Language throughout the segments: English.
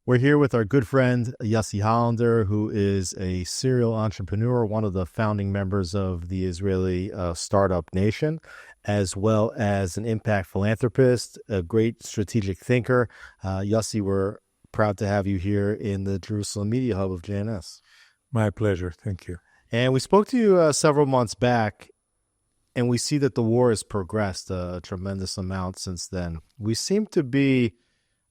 We're here with our good friend, Yossie Hollander, who is a serial entrepreneur, one of the founding members of the Israeli Startup Nation, as well as an impact philanthropist, a great strategic thinker. Yossie, we're proud to have you here in the Jerusalem Media Hub of JNS. My pleasure. Thank you. And we spoke to you several months back, and we see that the war has progressed a tremendous amount since then. We seem to be,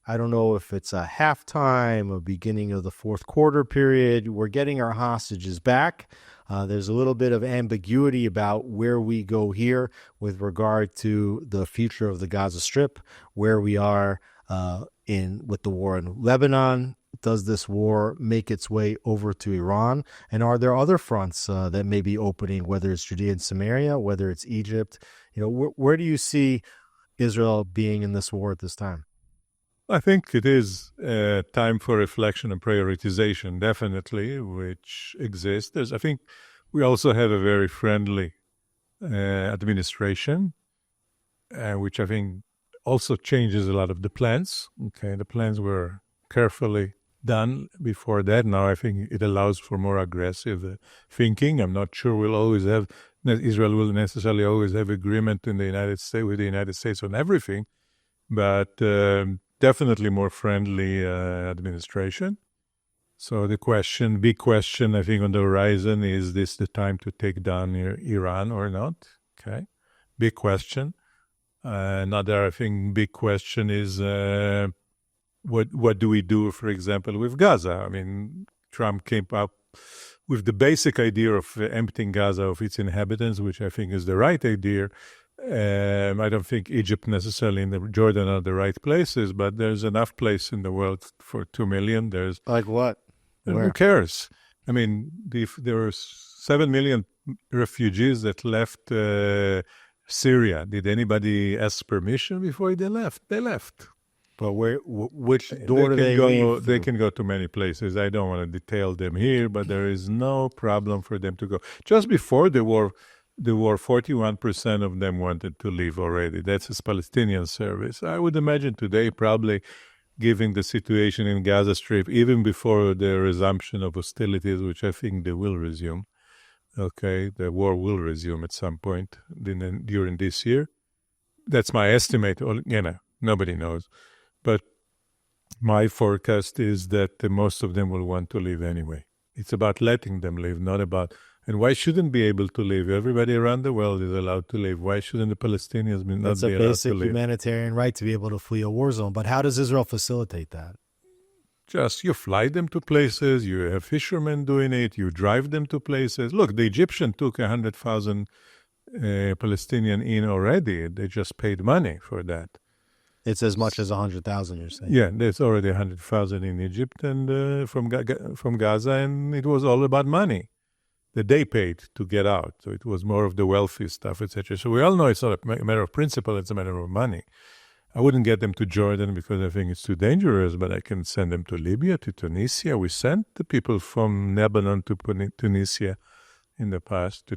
I don't know if it's a halftime or beginning of the fourth quarter period. We're getting our hostages back. There's a little bit of ambiguity about where we go here with regard to the future of the Gaza Strip, where we are with the war in Lebanon. Does this war make its way over to Iran? And are there other fronts that may be opening, whether it's Judea and Samaria, whether it's Egypt? Where do you see Israel being in this war at this time? I think it is time for reflection and prioritization, definitely, which exists. I think we also have a very friendly administration, which I think also changes a lot of the plans. Okay, the plans were carefully done before that. Now I think it allows for more aggressive thinking. I'm not sure Israel will necessarily always have agreement in the United States with the United States on everything, but definitely more friendly administration. So the big question, I think, on the horizon is this the time to take down Iran or not? Okay, big question. Another, I think, big question is what do we do, for example, with Gaza? I mean, Trump came up with the basic idea of emptying Gaza of its inhabitants, which I think is the right idea. I don't think Egypt necessarily and Jordan are the right places, but there's enough place in the world for 2 million. There's like what? Who cares? I mean, there were 7 million refugees that left Syria. Did anybody ask permission before they left? They left. But which door do they go? They can go to many places. I don't want to detail them here, but there is no problem for them to go. Just before the war, 41% of them wanted to leave already. That's a Palestinian service. I would imagine today, probably, given the situation in Gaza Strip, even before the resumption of hostilities, which I think they will resume, okay, the war will resume at some point during this year. That's my estimate. Nobody knows. But my forecast is that most of them will want to leave anyway. It's about letting them leave, not about... And why shouldn't be able to leave? Everybody around the world is allowed to leave. Why shouldn't the Palestinians not be allowed to leave? That's a basic humanitarian right to be able to flee a war zone. But how does Israel facilitate that? Just you fly them to places. You have fishermen doing it. You drive them to places. Look, the Egyptian took 100,000 Palestinian in already. They just paid money for that. It's as much as 100,000, you're saying? Yeah, there's already 100,000 in Egypt and from Gaza, and it was all about money that they paid to get out. So it was more of the wealthy stuff, etc. So we all know it's not a matter of principle, it's a matter of money. I wouldn't get them to Jordan because I think it's too dangerous, but I can send them to Libya, to Tunisia. We sent the people from Lebanon to Tunisia in the past,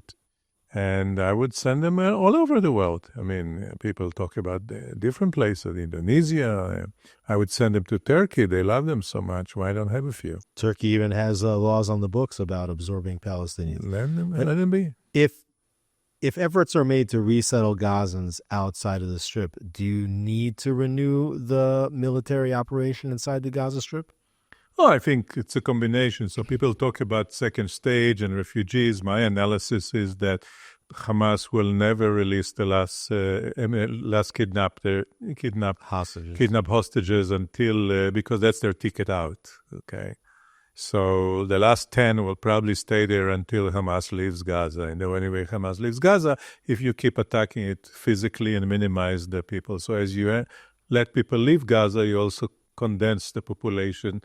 and I would send them all over the world. I mean, people talk about different places, Indonesia. I would send them to Turkey. They love them so much. Why don't have a few? Turkey even has laws on the books about absorbing Palestinians. Let them be. If efforts are made to resettle Gazans outside of the Strip, do you need to renew the military operation inside the Gaza Strip? Oh, I think it's a combination. So people talk about second stage and refugees. My analysis is that Hamas will never release the last kidnapped hostages until because that's their ticket out. Okay, so the last 10 will probably stay there until Hamas leaves Gaza. And the only way Hamas leaves Gaza, if you keep attacking it physically and minimize the people. So as you let people leave Gaza, you also condense the population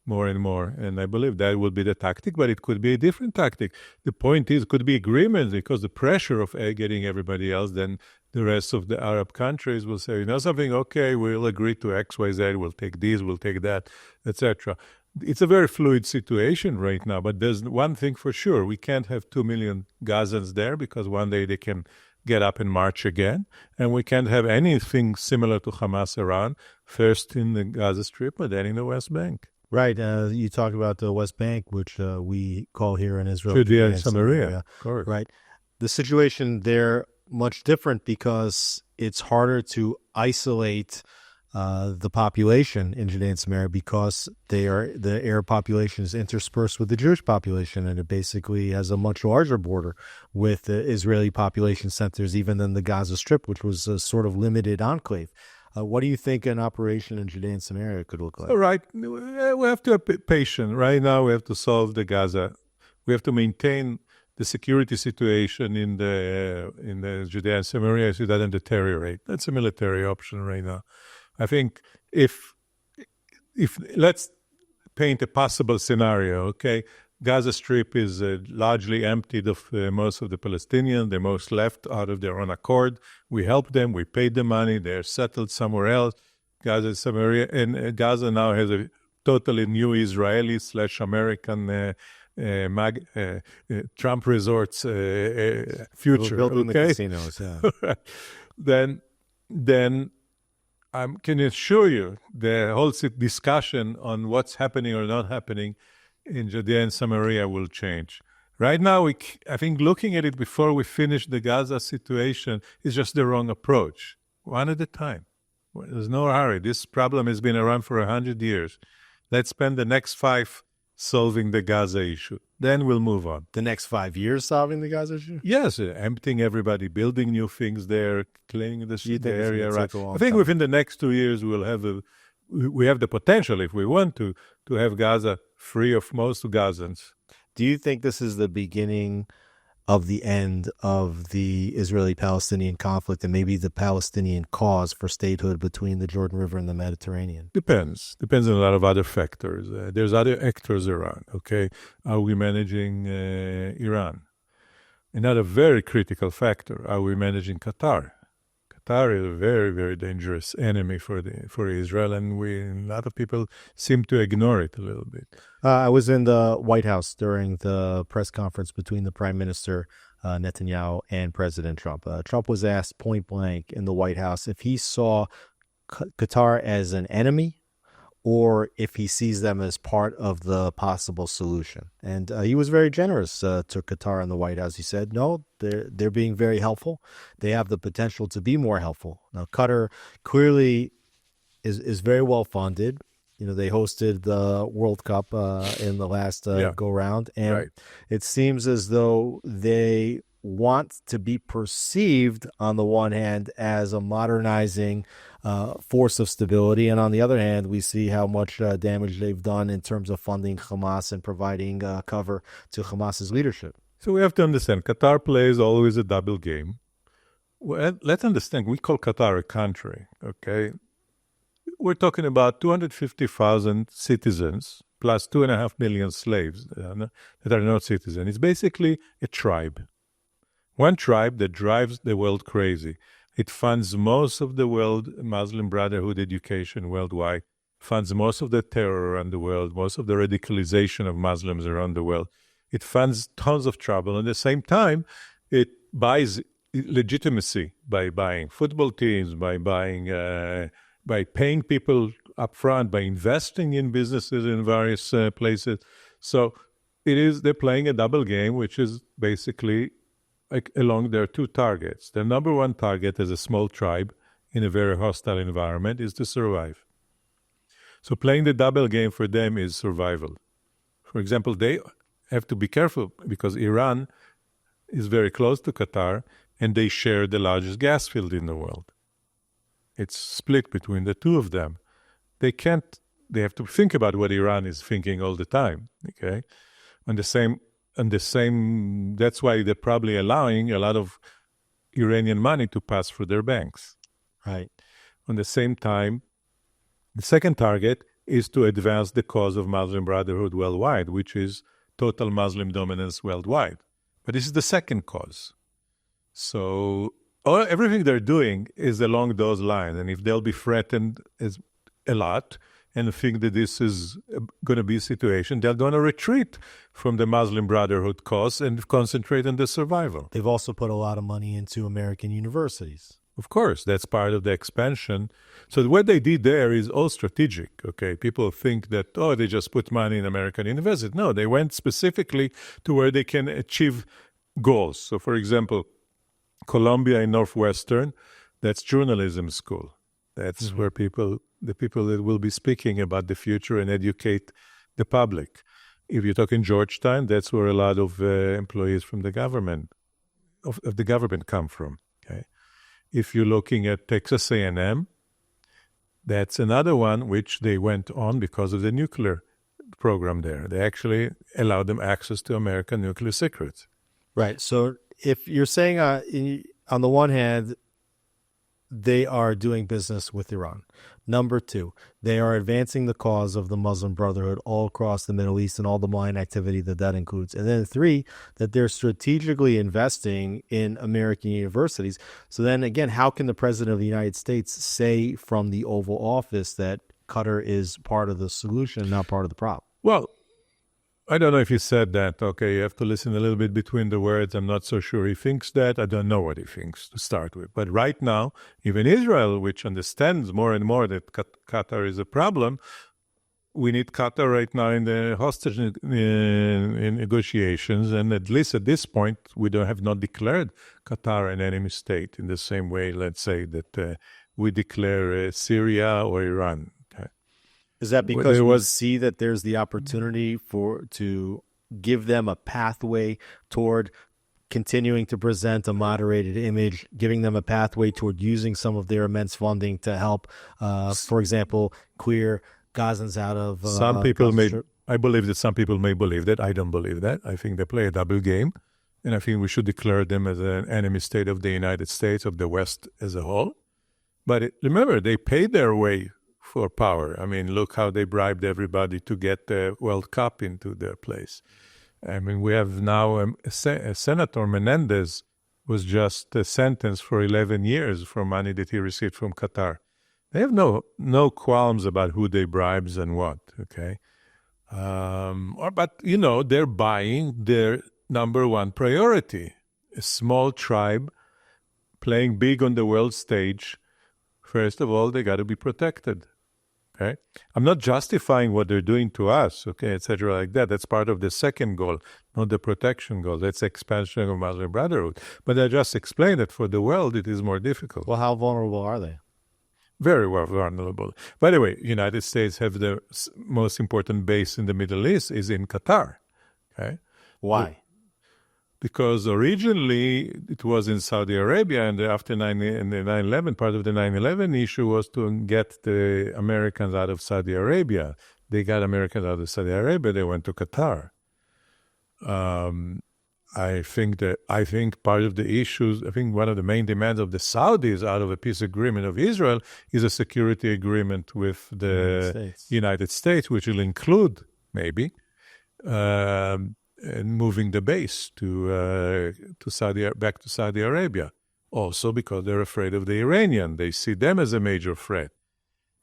more and more. And I believe that would be the tactic, but it could be a different tactic. The point is, it could be agreements because the pressure of getting everybody else, then the rest of the Arab countries will say, something, okay, we'll agree to X, Y, Z, we'll take this, we'll take that, etc. It's a very fluid situation right now, but there's one thing for sure. We can't have 2 million Gazans there because one day they can get up and march again. And we can't have anything similar to Hamas around first in the Gaza Strip, but then in the West Bank. Right. You talk about the West Bank, which we call here in Israel Judea and Samaria, of course. Right. The situation there much different because it's harder to isolate the population in Judea and Samaria because the Arab population is interspersed with the Jewish population, and it basically has a much larger border with the Israeli population centers even than the Gaza Strip, which was a sort of limited enclave. What do you think an operation in Judea and Samaria could look like? All right. We have to be patient. Right now we have to solve the Gaza. We have to maintain the security situation in the Judea and Samaria so it doesn't deteriorate. That's a military option right now. I think if let's paint a possible scenario, okay? Gaza Strip is largely emptied of most of the Palestinians. They're most left out of their own accord. We help them. We paid them money. They're settled somewhere else. Gaza, Samaria, and Gaza now has a totally new Israeli/American Trump resorts future. Building the casinos, yeah. Then I can assure you the whole discussion on what's happening or not happening in Judea and Samaria will change. Right now, I think looking at it before we finish the Gaza situation is just the wrong approach. One at a time. There's no hurry. This problem has been around for 100 years. Let's spend the next 5 solving the Gaza issue. Then we'll move on. The next 5 years solving the Gaza issue? Yes, emptying everybody, building new things there, cleaning the area. Right. I think time. within the next 2 years we have the potential, if we want to have Gaza free of most Gazans. Do you think this is the beginning of the end of the Israeli-Palestinian conflict and maybe the Palestinian cause for statehood between the Jordan River and the Mediterranean? Depends on a lot of other factors. There's other actors around, okay? Are we managing Iran? Another very critical factor, are we managing Qatar? Qatar is a very, very dangerous enemy for Israel, and a lot of people seem to ignore it a little bit. I was in the White House during the press conference between the Prime Minister Netanyahu and President Trump. Trump was asked point blank in the White House if he saw Qatar as an enemy or if he sees them as part of the possible solution. And he was very generous to Qatar in the White House. He said, no, they're being very helpful. They have the potential to be more helpful. Now, Qatar clearly is very well funded. You know, they hosted the World Cup in the last go-round. And It seems as though they want to be perceived, on the one hand, as a modernizing force of stability. And on the other hand, we see how much damage they've done in terms of funding Hamas and providing cover to Hamas's leadership. So we have to understand, Qatar plays always a double game. Well, let's understand, we call Qatar a country, okay? We're talking about 250,000 citizens plus 2.5 million slaves that are not citizens. It's basically a tribe. One tribe that drives the world crazy. It funds most of the world Muslim Brotherhood education worldwide, funds most of the terror around the world, most of the radicalization of Muslims around the world. It funds tons of trouble. At the same time, it buys legitimacy by buying football teams, by paying people up front, by investing in businesses in various places. So they're playing a double game, which is basically along their 2 targets. Their number 1 target as a small tribe in a very hostile environment is to survive. So playing the double game for them is survival. For example, they have to be careful because Iran is very close to Qatar and they share the largest gas field in the world. It's split between the 2 of them. They have to think about what Iran is thinking all the time, okay? That's why they're probably allowing a lot of Iranian money to pass through their banks. Right. On the same time, the second target is to advance the cause of Muslim Brotherhood worldwide, which is total Muslim dominance worldwide. But this is the second cause. So everything they're doing is along those lines. And if they'll be threatened a lot and think that this is going to be a situation, they're going to retreat from the Muslim Brotherhood cause and concentrate on the survival. They've also put a lot of money into American universities. Of course, that's part of the expansion. So what they did there is all strategic, okay? People think that, oh, they just put money in American university. No, they went specifically to where they can achieve goals. So, for example, Columbia in Northwestern, that's journalism school. That's where the people that will be speaking about the future and educate the public. If you're talking Georgetown, that's where a lot of employees from the government, of the government come from, okay? If you're looking at Texas A&M, that's another one which they went on because of the nuclear program there. They actually allowed them access to American nuclear secrets. Right. So if you're saying on the one hand, they are doing business with Iran. Number two, they are advancing the cause of the Muslim Brotherhood all across the Middle East and all the mine activity that includes. And then three, that they're strategically investing in American universities. So then again, how can the President of the United States say from the Oval Office that Qatar is part of the solution, not part of the problem? Well, I don't know if he said that. Okay, you have to listen a little bit between the words. I'm not so sure he thinks that. I don't know what he thinks to start with. But right now, even Israel, which understands more and more that Qatar is a problem, we need Qatar right now in the hostage in negotiations. And at least at this point, we have not declared Qatar an enemy state in the same way, let's say, that we declare Syria or Iran. Is that because we see that there's the opportunity to give them a pathway toward continuing to present a moderated image, giving them a pathway toward using some of their immense funding to help, for example, clear Gazans out of some people I believe that some people may believe that. I don't believe that. I think they play a double game, and I think we should declare them as an enemy state of the United States, of the West as a whole. But remember, they paid their way for power. I mean, look how they bribed everybody to get the World Cup into their place. I mean, we have now Senator Menendez was just sentenced for 11 years for money that he received from Qatar. They have no qualms about who they bribes and what, okay? But, you know, they're buying their number one priority, a small tribe playing big on the world stage. First of all, they got to be protected. Okay, I'm not justifying what they're doing to us, okay, etc. like that. That's part of the second goal, not the protection goal. That's expansion of Muslim Brotherhood. But I just explained that for the world, it is more difficult. Well, how vulnerable are they? Very well vulnerable. By the way, United States have the most important base in the Middle East is in Qatar. Okay, why? Because originally it was in Saudi Arabia, and after 9/11, part of the 9/11 issue was to get the Americans out of Saudi Arabia. They got Americans out of Saudi Arabia. They went to Qatar. I think part of the issues, I think one of the main demands of the Saudis out of a peace agreement of Israel is a security agreement with the United States, which will include maybe moving the base back to Saudi Arabia. Also because they're afraid of the Iranian. They see them as a major threat.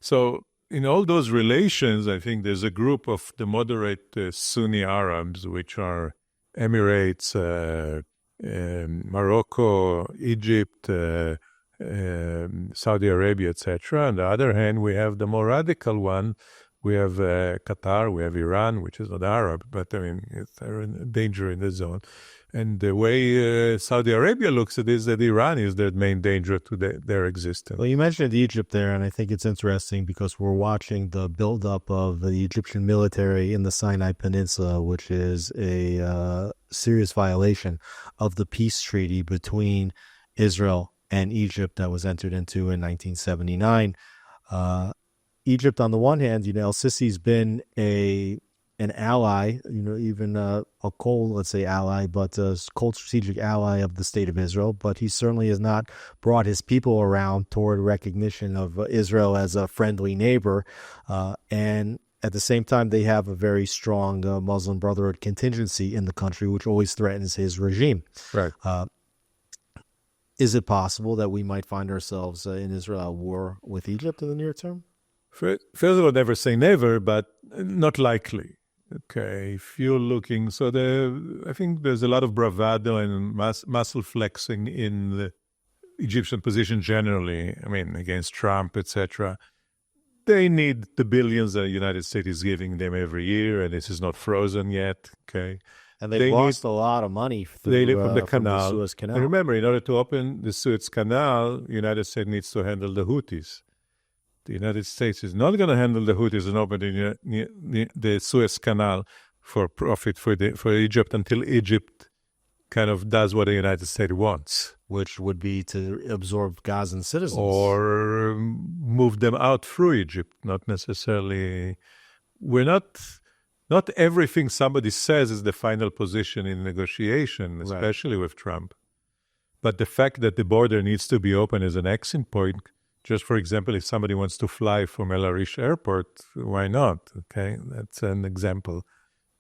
So in all those relations, I think there's a group of the moderate Sunni Arabs, which are Emirates, Morocco, Egypt, Saudi Arabia, etc. On the other hand, we have the more radical one. We have Qatar, we have Iran, which is not Arab, but I mean, they're in danger in the zone. And the way Saudi Arabia looks at it is that Iran is their main danger to their existence. Well, you mentioned Egypt there, and I think it's interesting because we're watching the buildup of the Egyptian military in the Sinai Peninsula, which is a serious violation of the peace treaty between Israel and Egypt that was entered into in 1979. Egypt, on the one hand, you know, El-Sisi's been an ally, you know, even a cold, let's say, ally, but a cold strategic ally of the state of Israel. But he certainly has not brought his people around toward recognition of Israel as a friendly neighbor. And at the same time, they have a very strong Muslim Brotherhood contingency in the country, which always threatens his regime. Right. Is it possible that we might find ourselves in Israel at war with Egypt in the near term? First of all, never say never, but not likely. Okay, if you're looking, I think there's a lot of bravado and muscle flexing in Egyptian position generally, I mean, against Trump, etc. They need the billions that the United States is giving them every year, and this is not frozen yet, okay? And they've lost a lot of money They live from the from the canal. Suez Canal. And remember, in order to open the Suez Canal, the United States needs to handle the Houthis. The United States is not going to handle the Houthis and open the Suez Canal for profit for Egypt until Egypt kind of does what the United States wants. Which would be to absorb Gazan citizens. Or move them out through Egypt, not necessarily. Not everything somebody says is the final position in negotiation, especially with Trump. But the fact that the border needs to be open is an exit point. Just for example, if somebody wants to fly from El Arish Airport, why not? Okay, that's an example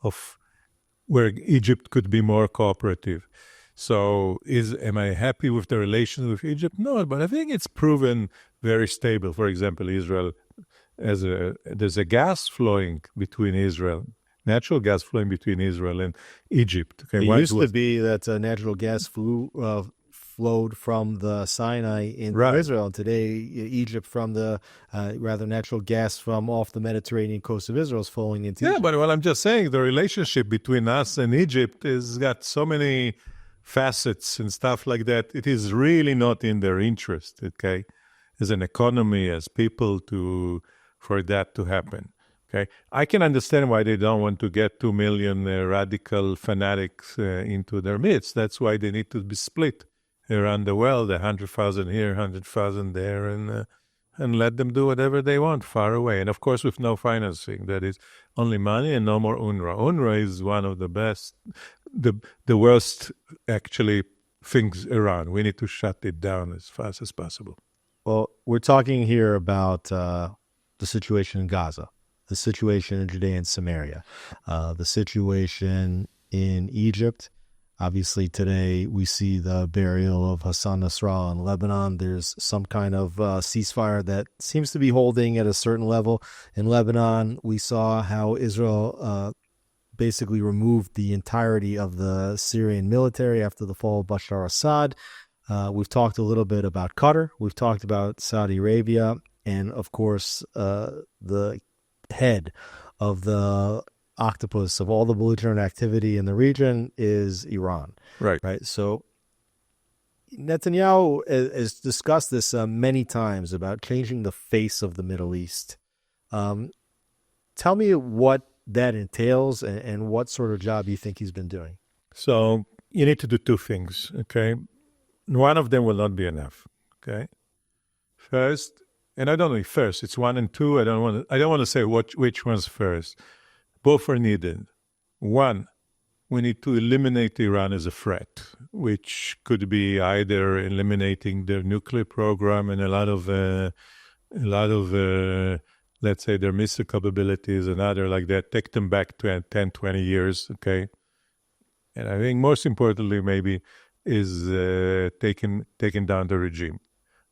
of where Egypt could be more cooperative. So am I happy with the relations with Egypt? No, but I think it's proven very stable. For example, Israel, there's a gas flowing between Israel, natural gas flowing between Israel and Egypt. Okay, it used to be that natural gas flowed from the Sinai into Israel. And today, Egypt from the, natural gas from off the Mediterranean coast of Israel is flowing into Egypt. But what I'm just saying, the relationship between us and Egypt has got so many facets and stuff like that. It is really not in their interest, okay, as an economy, as people, for that to happen. Okay, I can understand why they don't want to get 2 million radical fanatics into their midst. That's why they need to be split around the world, 100,000 here, 100,000 there, and let them do whatever they want far away. And of course, with no financing, that is only money and no more UNRWA. UNRWA is one of the best, the worst actually things around. We need to shut it down as fast as possible. Well, we're talking here about the situation in Gaza, the situation in Judea and Samaria, the situation in Egypt. Obviously, today we see the burial of Hassan Nasrallah in Lebanon. There's some kind of ceasefire that seems to be holding at a certain level. In Lebanon, we saw how Israel basically removed the entirety of the Syrian military after the fall of Bashar Assad. We've talked a little bit about Qatar. We've talked about Saudi Arabia. And, of course, the head of the octopus of all the belligerent activity in the region is Iran. Right. So Netanyahu has discussed this many times about changing the face of the Middle East. Tell me what that entails and what sort of job you think he's been doing. So you need to do two things, okay? One of them will not be enough, okay? First, and I don't know if first, it's one and two. I don't want to say which one's first. Both are needed. One, we need to eliminate Iran as a threat, which could be either eliminating their nuclear program and a lot of let's say their missile capabilities and other like that, take them back to 10, 20 years, okay? And I think most importantly maybe is taking down the regime.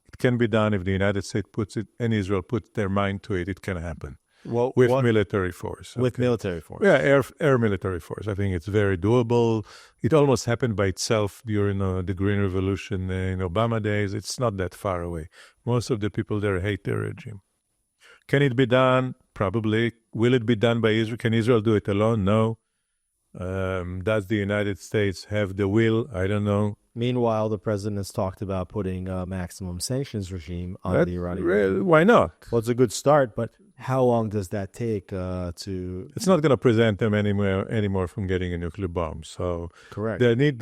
It can be done if the United States puts it and Israel puts their mind to it. It can happen. Well, with military force. With military force. Yeah, air military force. I think it's very doable. It almost happened by itself during the Green Revolution in Obama days. It's not that far away. Most of the people there hate their regime. Can it be done? Probably. Will it be done by Israel? Can Israel do it alone? No. Does the United States have the will? I don't know. Meanwhile, the president has talked about putting a maximum sanctions regime on the Iranian regime. Why not? Well, it's a good start, but how long does that take to... It's not going to prevent them anymore from getting a nuclear bomb. So correct. There need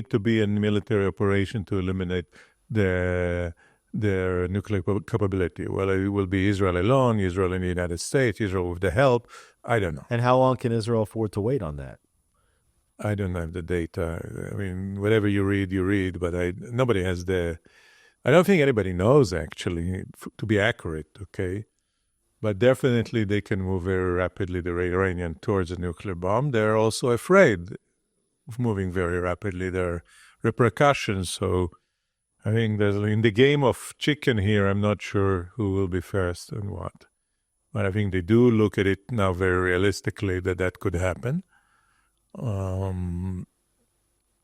to be a military operation to eliminate their nuclear capability. Well, it will be Israel alone, Israel and the United States, Israel with the help. I don't know. And how long can Israel afford to wait on that? I don't have the data. I mean, whatever you read, but nobody has I don't think anybody knows, actually, to be accurate, okay? But definitely they can move very rapidly, the Iranian, towards a nuclear bomb. They're also afraid of moving very rapidly. There are repercussions. So I think in the game of chicken here, I'm not sure who will be first and what. But I think they do look at it now very realistically that could happen.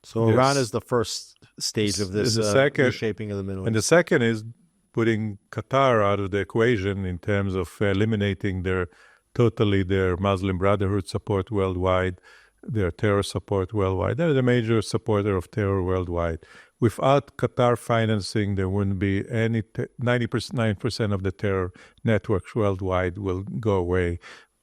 So Iran is the first stage of this reshaping of the Middle East. And the second is putting Qatar out of the equation in terms of eliminating their Muslim Brotherhood support worldwide, their terror support worldwide. They're the major supporter of terror worldwide. Without Qatar financing, there wouldn't be any 99% of the terror networks worldwide will go away.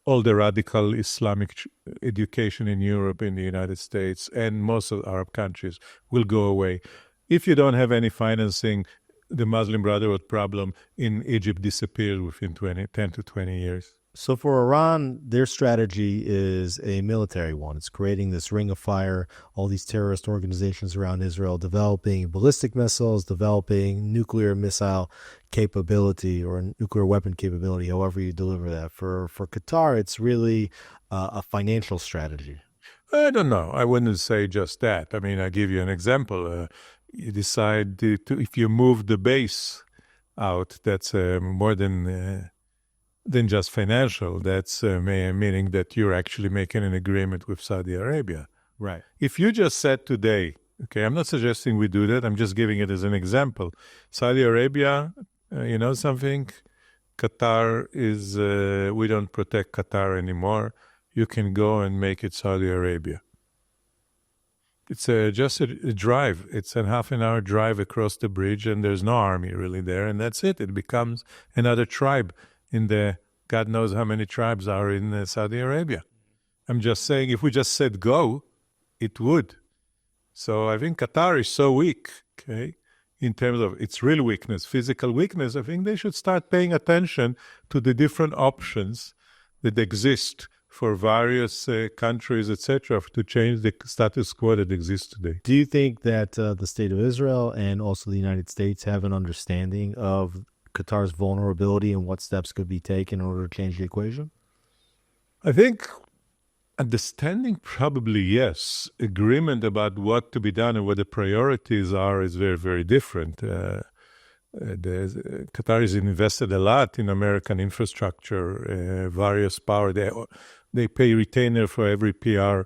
All the radical Islamic education in Europe, in the United States, and most of Arab countries will go away. If you don't have any financing, the Muslim Brotherhood problem in Egypt disappears within 10 to 20 years. So for Iran, their strategy is a military one. It's creating this ring of fire, all these terrorist organizations around Israel, developing ballistic missiles, developing nuclear missile capability or nuclear weapon capability, however you deliver that. For Qatar, it's really a financial strategy. I don't know. I wouldn't say just that. I mean, I give you an example. You decide if you move the base out, that's more than just financial. That's meaning that you're actually making an agreement with Saudi Arabia. Right. If you just said today, okay, I'm not suggesting we do that. I'm just giving it as an example. Saudi Arabia, you know something? Qatar is, we don't protect Qatar anymore. You can go and make it Saudi Arabia. It's just a drive. It's a half an hour drive across the bridge, and there's no army really there, and that's it. It becomes another tribe in the, God knows how many tribes are in Saudi Arabia. I'm just saying, if we just said go, it would. So I think Qatar is so weak, okay, in terms of its real weakness, physical weakness. I think they should start paying attention to the different options that exist for various countries, etc., to change the status quo that exists today. Do you think that the state of Israel and also the United States have an understanding of Qatar's vulnerability and what steps could be taken in order to change the equation? I think understanding, probably yes. Agreement about what to be done and what the priorities are is very, very different. Qatar has invested a lot in American infrastructure, various power. They pay retainer for every PR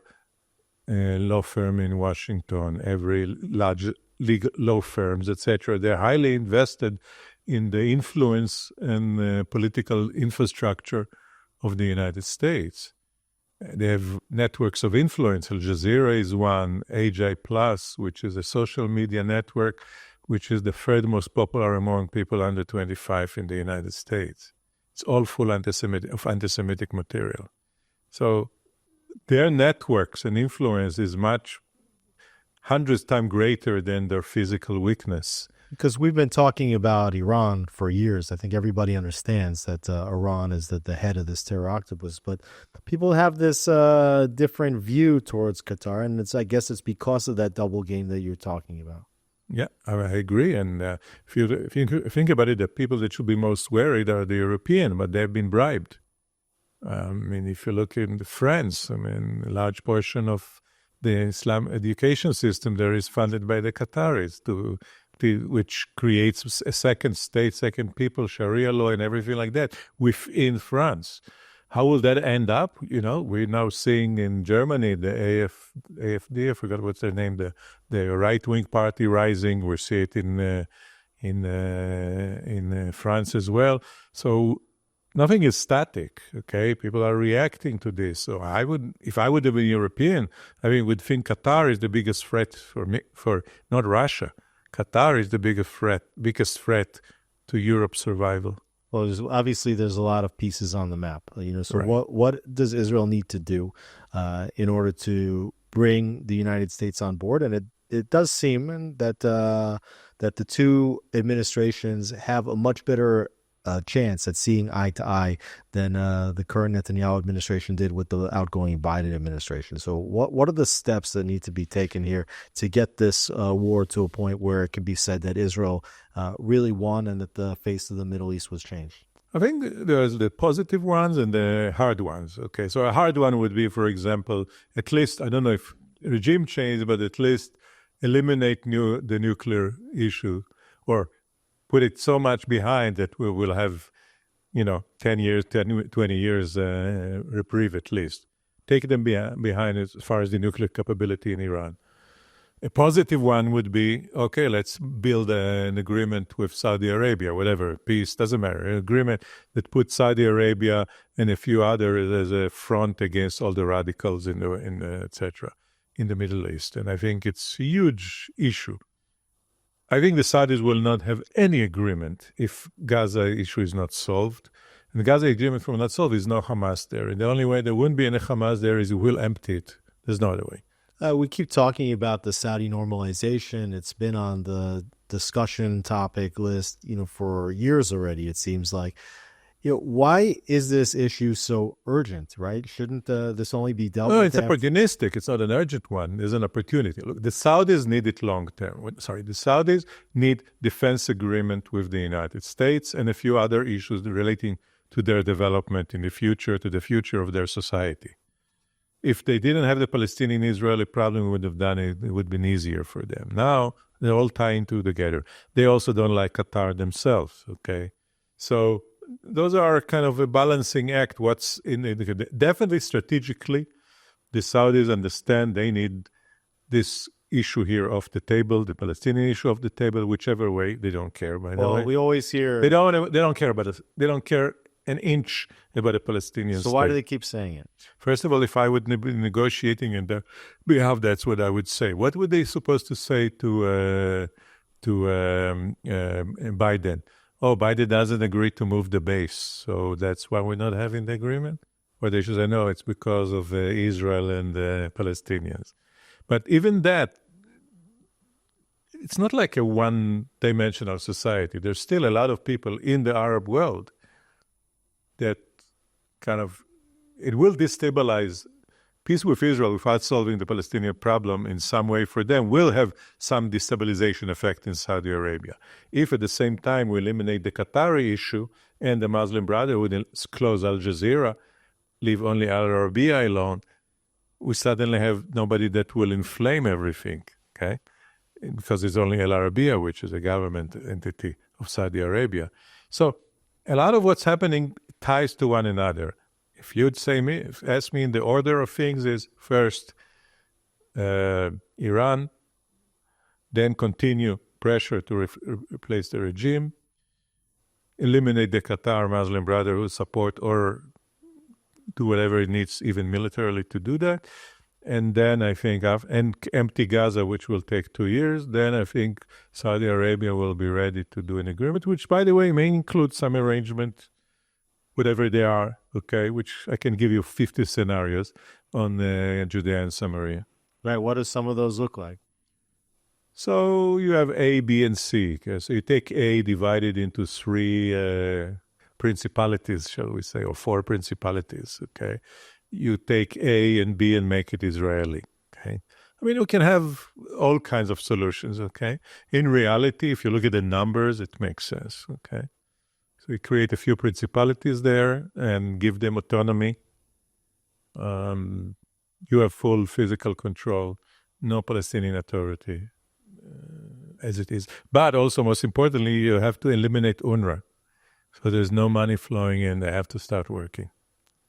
law firm in Washington, every large legal law firms, etc. They're highly invested in the influence and political infrastructure of the United States. They have networks of influence. Al Jazeera is one, AJ Plus, which is a social media network, which is the third most popular among people under 25 in the United States. It's all full of anti-Semitic material. So their networks and influence is hundreds times greater than their physical weakness. Because we've been talking about Iran for years. I think everybody understands that Iran is the head of this terror octopus. But people have this different view towards Qatar, and I guess it's because of that double game that you're talking about. Yeah, I agree. And if you think about it, the people that should be most worried are the European, but they've been bribed. I mean, if you look in France, I mean, a large portion of the Islam education system there is funded by the Qataris, which creates a second state, second people, Sharia law, and everything like that within France. How will that end up? You know, we're now seeing in Germany the AfD, I forgot what's their name, the right-wing party rising. We see it in France as well. So nothing is static, okay? People are reacting to this. So if I would have been European, I would think Qatar is the biggest threat for not Russia. Qatar is the biggest threat to Europe's survival. Well, there's a lot of pieces on the map. So right. What does Israel need to do in order to bring the United States on board? And it does seem that the two administrations have a much better chance at seeing eye to eye than the current Netanyahu administration did with the outgoing Biden administration. So what are the steps that need to be taken here to get this war to a point where it can be said that Israel really won and that the face of the Middle East was changed? I think there's the positive ones and the hard ones. Okay, so a hard one would be, for example, at least, I don't know if regime change, but at least eliminate the nuclear issue, or put it so much behind that we will have, 10 years, 20 years reprieve at least. Take them behind as far as the nuclear capability in Iran. A positive one would be, okay, let's build an agreement with Saudi Arabia, whatever, peace, doesn't matter, an agreement that puts Saudi Arabia and a few others as a front against all the radicals etc., in the Middle East. And I think it's a huge issue. I think the Saudis will not have any agreement if Gaza issue is not solved. And the Gaza agreement will not solve is no Hamas there. And the only way there wouldn't be any Hamas there is we'll empty it. There's no other way. We keep talking about the Saudi normalization. It's been on the discussion topic list, for years already, it seems like. Why is this issue so urgent, right? Shouldn't this only be dealt with? No, it's opportunistic. It's not an urgent one. There's an opportunity. Look, the Saudis need it long term. The Saudis need defense agreement with the United States and a few other issues relating to their development in the future, to the future of their society. If they didn't have the Palestinian-Israeli problem, we would have done it. It would have been easier for them. Now, they're all tying together. They also don't like Qatar themselves, okay? So those are kind of a balancing act. Definitely strategically, the Saudis understand they need this issue here off the table, the Palestinian issue off the table, whichever way. They don't care, by the way. Well, we always hear... They don't care about it. They don't care an inch about a Palestinian state. So why do they keep saying it? First of all, if I would be negotiating in their behalf, that's what I would say. What would they supposed to say to Biden? Oh, Biden doesn't agree to move the base, so that's why we're not having the agreement? Or they should say, no, it's because of Israel and the Palestinians. But even that, it's not like a one-dimensional society. There's still a lot of people in the Arab world that it will destabilize. Peace with Israel without solving the Palestinian problem in some way for them will have some destabilization effect in Saudi Arabia. If at the same time we eliminate the Qatari issue and the Muslim Brotherhood close Al Jazeera, leave only Al Arabiya alone, we suddenly have nobody that will inflame everything, okay? Because it's only Al Arabiya, which is a government entity of Saudi Arabia. So a lot of what's happening ties to one another. If you'd ask me in the order of things is first Iran, then continue pressure to replace the regime, eliminate the Qatar Muslim Brotherhood support or do whatever it needs, even militarily, to do that. And then I think, and empty Gaza, which will take 2 years, then I think Saudi Arabia will be ready to do an agreement, which, by the way, may include some arrangement, whatever they are, okay, which I can give you 50 scenarios on Judea and Samaria. Right, what do some of those look like? So you have A, B, and C. Okay? So you take A divided into 3 principalities, shall we say, or 4 principalities, okay? You take A and B and make it Israeli, okay? I mean, we can have all kinds of solutions, okay? In reality, if you look at the numbers, it makes sense, okay? So we create a few principalities there and give them autonomy. You have full physical control, no Palestinian authority as it is. But also, most importantly, you have to eliminate UNRWA. So there's no money flowing in. They have to start working.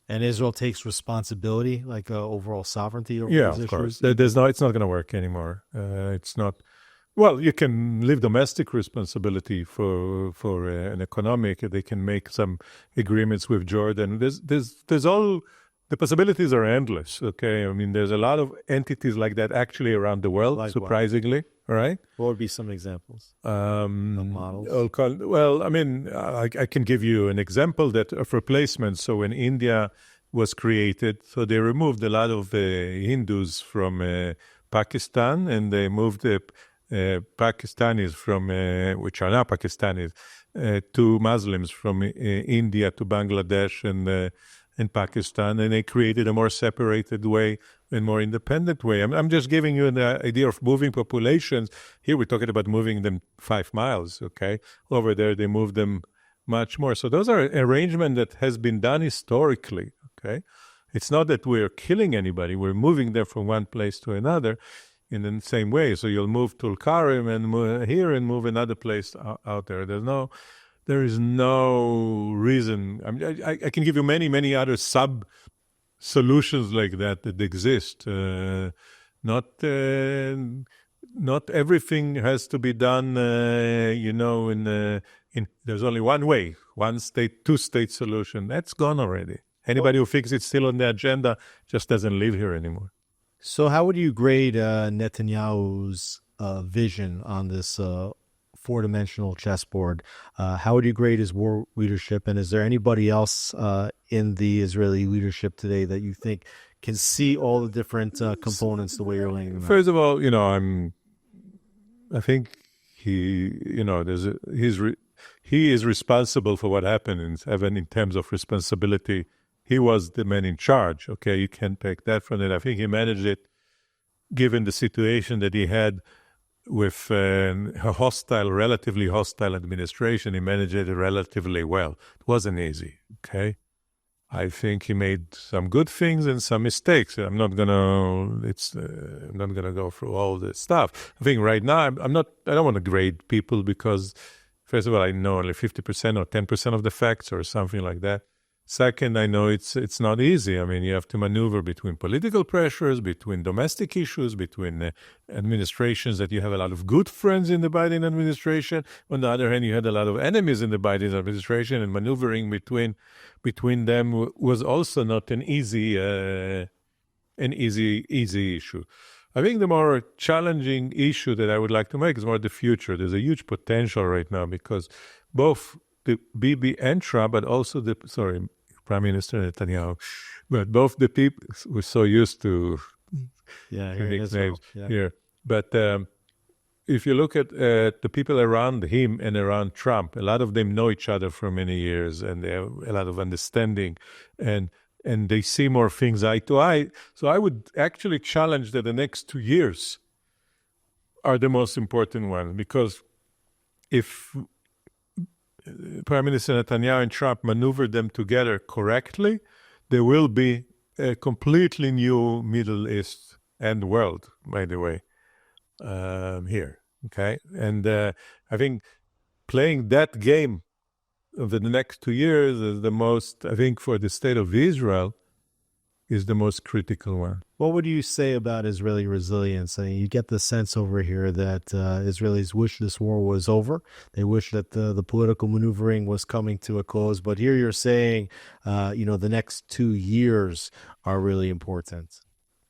And Israel takes responsibility, like overall sovereignty over Yeah, these of course. issues? It's not going to work anymore. It's not. Well, you can leave domestic responsibility for an economic. They can make some agreements with Jordan. There's all the possibilities are endless. Okay, I mean, there's a lot of entities like that actually around the world. Like surprisingly, all right. What would be some examples of models? Well, I mean, I can give you an example of replacement. So when India was created, so they removed a lot of Hindus from Pakistan, and they moved the Pakistanis from, which are now Pakistanis, to Muslims from India to Bangladesh and Pakistan, and they created a more separated way and more independent way. I'm just giving you an idea of moving populations. Here we're talking about moving them 5 miles, okay? Over there they move them much more. So those are arrangements that has been done historically, okay? It's not that we're killing anybody. We're moving them from one place to another in the same way. So you'll move Tulkarim and move here and move another place out there. There is no reason. I mean, I can give you many other solutions like that exist. not everything has to be done, there's only one way, one state, two-state solution. That's gone already. Anybody who thinks it's still on the agenda just doesn't live here anymore. So how would you grade Netanyahu's vision on this four-dimensional chessboard? How would you grade his war leadership? And is there anybody else in the Israeli leadership today that you think can see all the different components the way you're laying them out? First of all, I think he is responsible for what happened in terms of responsibility. He was the man in charge. Okay, you can't take that from it. I think he managed it, given the situation that he had with a relatively hostile administration. He managed it relatively well. It wasn't easy. Okay, I think he made some good things and some mistakes. I'm not gonna go through all this stuff. I think right now I don't want to grade people because, first of all, I know only 50% or 10% of the facts or something like that. Second, I know it's not easy. I mean, you have to maneuver between political pressures, between domestic issues, between administrations that you have a lot of good friends in the Biden administration. On the other hand, you had a lot of enemies in the Biden administration, and maneuvering between them was also not an easy issue. I think the more challenging issue that I would like to make is more the future. There's a huge potential right now because both the Bibi and Trump, but also Prime Minister Netanyahu, but both the people, we're so used to names here. But if you look at the people around him and around Trump, a lot of them know each other for many years, and they have a lot of understanding, and they see more things eye to eye. So I would actually challenge that the next 2 years are the most important ones, because if Prime Minister Netanyahu and Trump maneuver them together correctly, there will be a completely new Middle East and world, by the way, here. Okay, and I think playing that game over the next 2 years is the most, I think, for the state of Israel, is the most critical one. What would you say about Israeli resilience? I mean, you get the sense over here that Israelis wish this war was over. They wish that the political maneuvering was coming to a close. But here you're saying, the next 2 years are really important.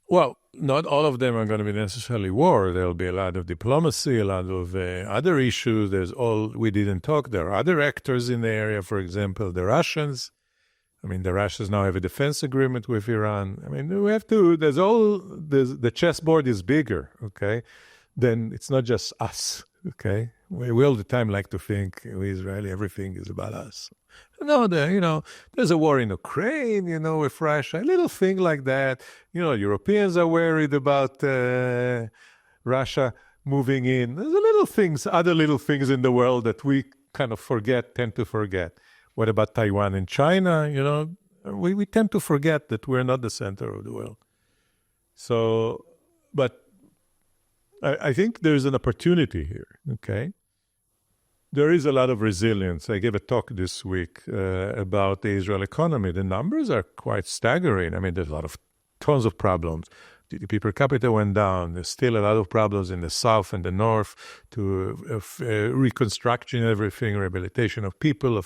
Well, not all of them are going to be necessarily war. There'll be a lot of diplomacy, a lot of other issues. We didn't talk. There are other actors in the area, for example, the Russians. I mean, the Russians now have a defense agreement with Iran. I mean, the chessboard is bigger, okay? Then it's not just us, okay? We all the time like to think, we Israeli, everything is about us. No, there's a war in Ukraine, with Russia, a little thing like that. Europeans are worried about Russia moving in. There's other little things in the world that we kind of tend to forget. What about Taiwan and China? We tend to forget that we're not the center of the world. So, but I think there's an opportunity here, okay? There is a lot of resilience. I gave a talk this week about the Israel economy. The numbers are quite staggering. I mean, there's tons of problems. GDP per capita went down. There's still a lot of problems in the south and the north to reconstruction, everything, rehabilitation of people,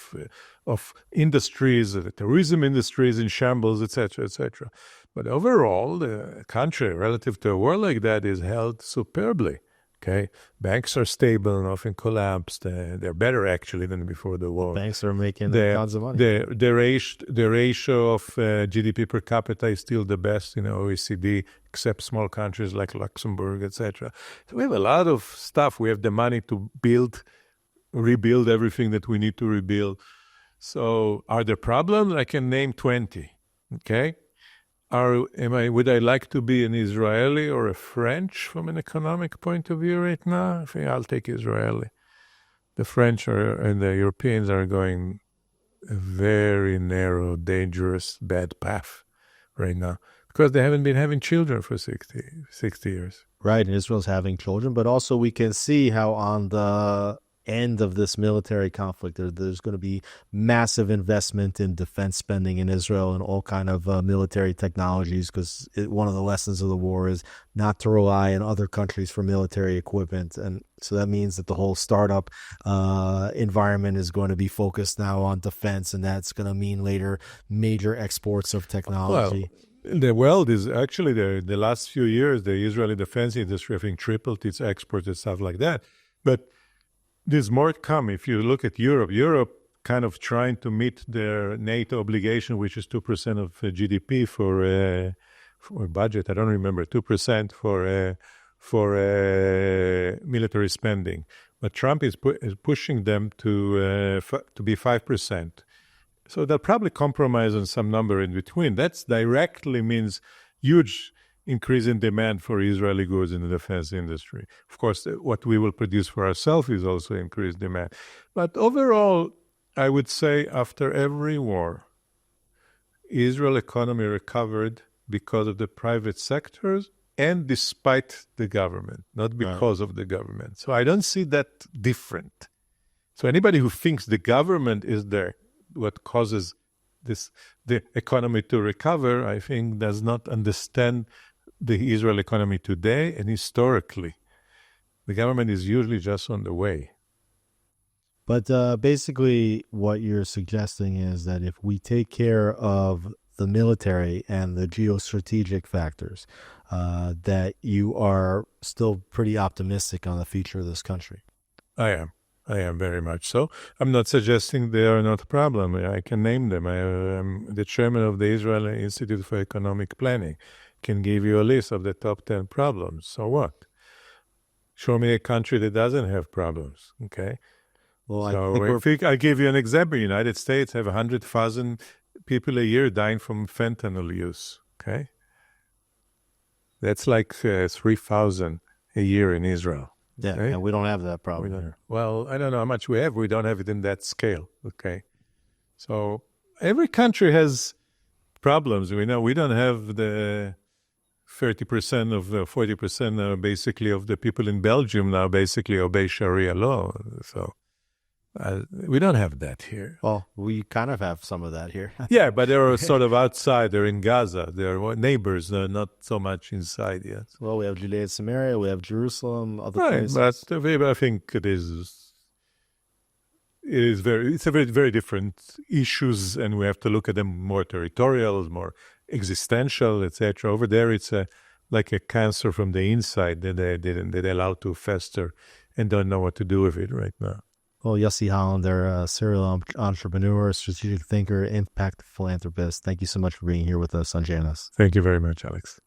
of industries, the tourism industry is in shambles, etc., etc. But overall, the country, relative to a war like that, is held superbly. Okay, banks are stable, nothing collapsed. They're better actually than before the war. Banks are making tons of money. The ratio of GDP per capita is still the best in OECD, except small countries like Luxembourg, etc. So we have a lot of stuff. We have the money to rebuild everything that we need to rebuild. So are there problems? I can name 20. Okay. Would I like to be an Israeli or a French from an economic point of view right now? I think I'll take Israeli. The French and the Europeans are going a very narrow, dangerous, bad path right now because they haven't been having children for 60 years. Right, and Israel's having children, but also we can see how on the end of this military conflict. There's going to be massive investment in defense spending in Israel and all kind of military technologies, because one of the lessons of the war is not to rely on other countries for military equipment. And so that means that the whole startup environment is going to be focused now on defense, and that's going to mean later major exports of technology. Well, the world is actually the last few years, the Israeli defense industry, I think, tripled its exports and stuff like that. But there's more to come. If you look at Europe kind of trying to meet their NATO obligation, which is 2% of GDP for budget. I don't remember, 2% for military spending. But Trump is pushing them to be 5%. So they'll probably compromise on some number in between. That directly means huge increase in demand for Israeli goods in the defense industry. Of course, what we will produce for ourselves is also increased demand. But overall, I would say after every war, Israel economy recovered because of the private sectors and despite the government, not because of the government. So I don't see that different. So anybody who thinks the government is there, what causes the economy to recover, I think does not understand the Israel economy today and historically. The government is usually just on the way. But basically what you're suggesting is that if we take care of the military and the geostrategic factors, that you are still pretty optimistic on the future of this country. I am very much so. I'm not suggesting they are not a problem. I can name them. I'm the chairman of the Israeli Institute for Economic Planning. Can give you a list of the top 10 problems. So what? Show me a country that doesn't have problems, okay? Well, I'll give you an example. The United States have 100,000 people a year dying from fentanyl use, okay? That's like 3,000 a year in Israel. Yeah, okay? And we don't have that problem here. Well, I don't know how much we have. We don't have it in that scale, okay? So every country has problems. We know we don't have the 30% of the 40% basically of the people in Belgium now basically obey Sharia law. So we don't have that here. Well, we kind of have some of that here. Yeah, but they're sort of outside. They're in Gaza. They're neighbors. They're not so much inside yet. Well, we have Judea and Samaria. We have Jerusalem, other places. But I think it's a very, very different issues, and we have to look at them more territorial, more existential, etc. Over there, it's like a cancer from the inside that they allow to fester and don't know what to do with it right now. Well, Yossie Hollander, a serial entrepreneur, strategic thinker, impact philanthropist. Thank you so much for being here with us on JNS. Thank you very much, Alex.